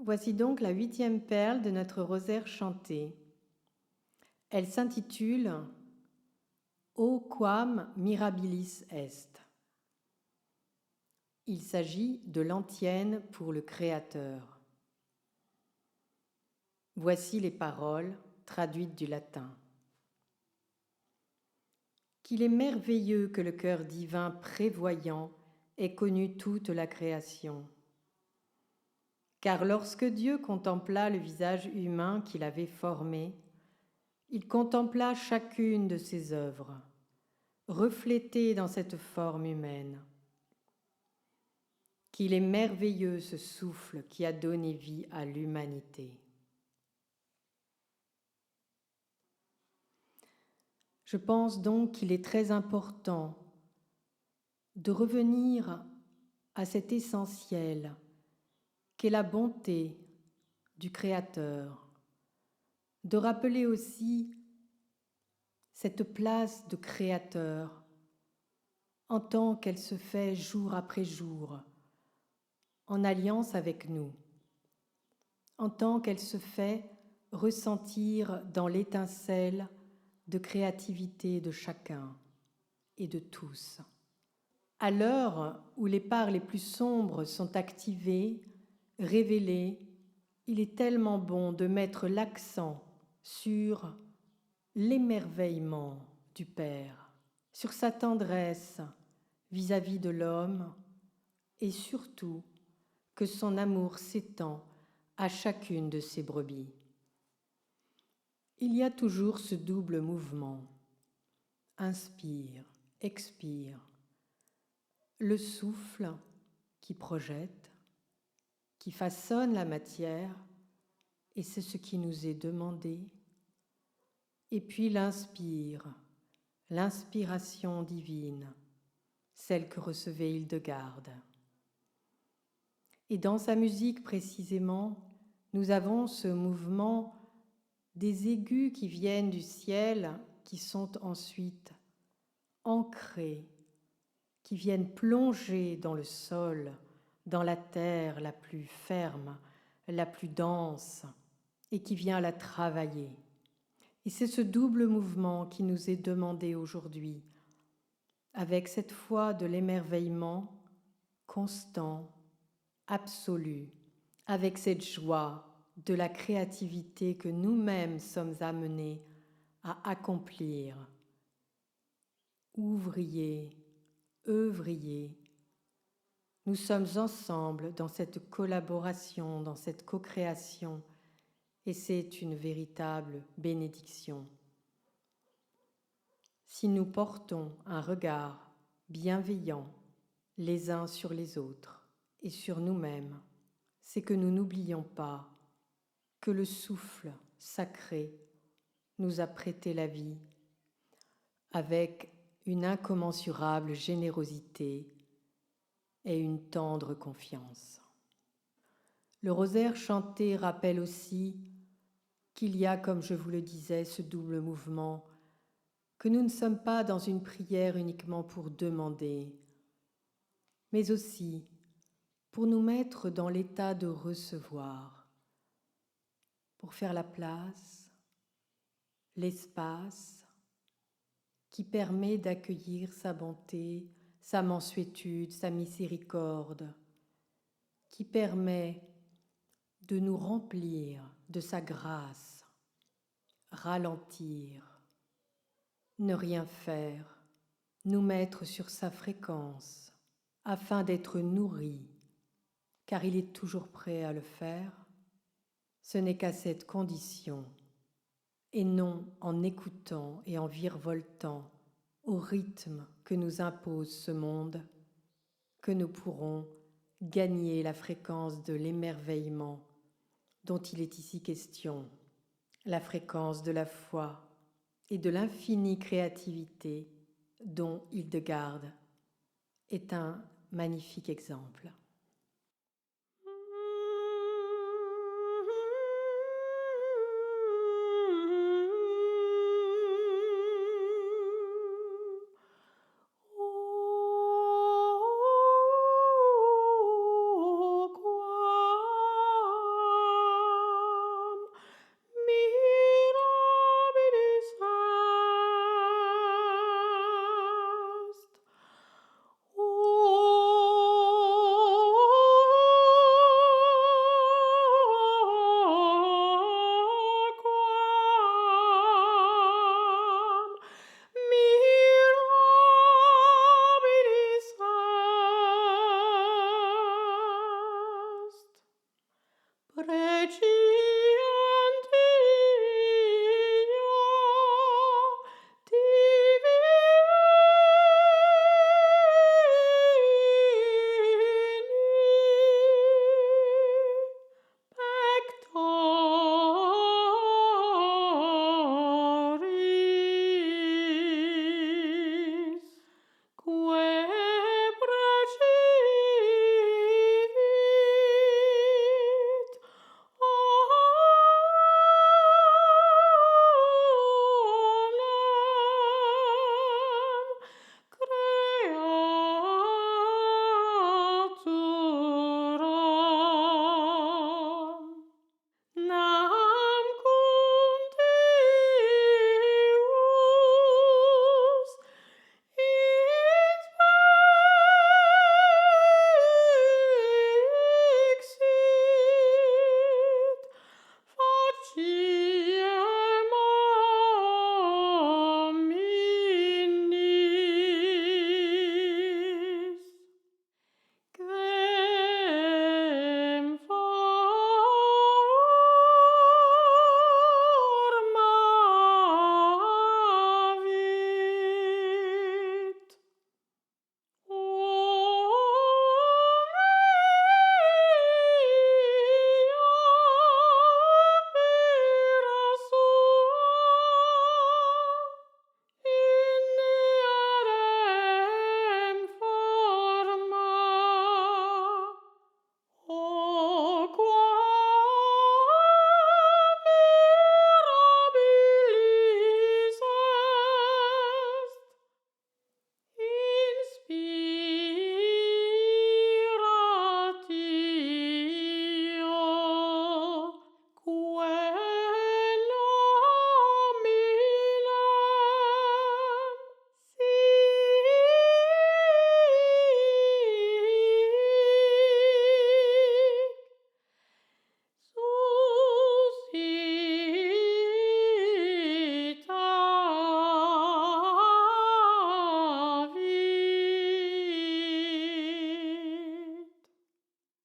Voici donc la 8e perle de notre rosaire chanté. Elle s'intitule « O quam mirabilis est ». Il s'agit de l'antienne pour le Créateur. Voici les paroles traduites du latin. Qu'il est merveilleux que le cœur divin prévoyant ait connu toute la création. Car lorsque Dieu contempla le visage humain qu'il avait formé, il contempla chacune de ses œuvres, reflétées dans cette forme humaine. Qu'il est merveilleux ce souffle qui a donné vie à l'humanité. Je pense donc qu'il est très important de revenir à cet essentiel qu'est la bonté du Créateur, de rappeler aussi cette place de Créateur en tant qu'elle se fait jour après jour, en alliance avec nous, en tant qu'elle se fait ressentir dans l'étincelle de créativité de chacun et de tous. À l'heure où les parts les plus sombres sont activées, révélées, il est tellement bon de mettre l'accent sur l'émerveillement du Père, sur sa tendresse vis-à-vis de l'homme et surtout que son amour s'étend à chacune de ses brebis. Il y a toujours ce double mouvement, inspire, expire, le souffle qui projette, qui façonne la matière, et c'est ce qui nous est demandé, et puis l'inspire, l'inspiration divine, celle que recevait Hildegarde. Et dans sa musique précisément, nous avons ce mouvement des aigus qui viennent du ciel, qui sont ensuite ancrés, qui viennent plonger dans le sol, dans la terre la plus ferme, la plus dense, et qui vient la travailler. Et c'est ce double mouvement qui nous est demandé aujourd'hui, avec cette foi de l'émerveillement constant, absolu, avec cette joie de la créativité que nous-mêmes sommes amenés à accomplir. Ouvriers, œuvriers, nous sommes ensemble dans cette collaboration, dans cette co-création, et c'est une véritable bénédiction. Si nous portons un regard bienveillant les uns sur les autres et sur nous-mêmes, c'est que nous n'oublions pas que le souffle sacré nous a prêté la vie avec une incommensurable générosité et une tendre confiance. Le rosaire chanté rappelle aussi qu'il y a, comme je vous le disais, ce double mouvement, que nous ne sommes pas dans une prière uniquement pour demander, mais aussi pour nous mettre dans l'état de recevoir, pour faire la place, l'espace qui permet d'accueillir sa bonté, sa mansuétude, sa miséricorde, qui permet de nous remplir de sa grâce, ralentir, ne rien faire, nous mettre sur sa fréquence afin d'être nourris, car il est toujours prêt à le faire. Ce n'est qu'à cette condition, et non en écoutant et en virevoltant au rythme que nous impose ce monde, que nous pourrons gagner la fréquence de l'émerveillement dont il est ici question, la fréquence de la foi et de l'infinie créativité dont Hildegarde est un magnifique exemple.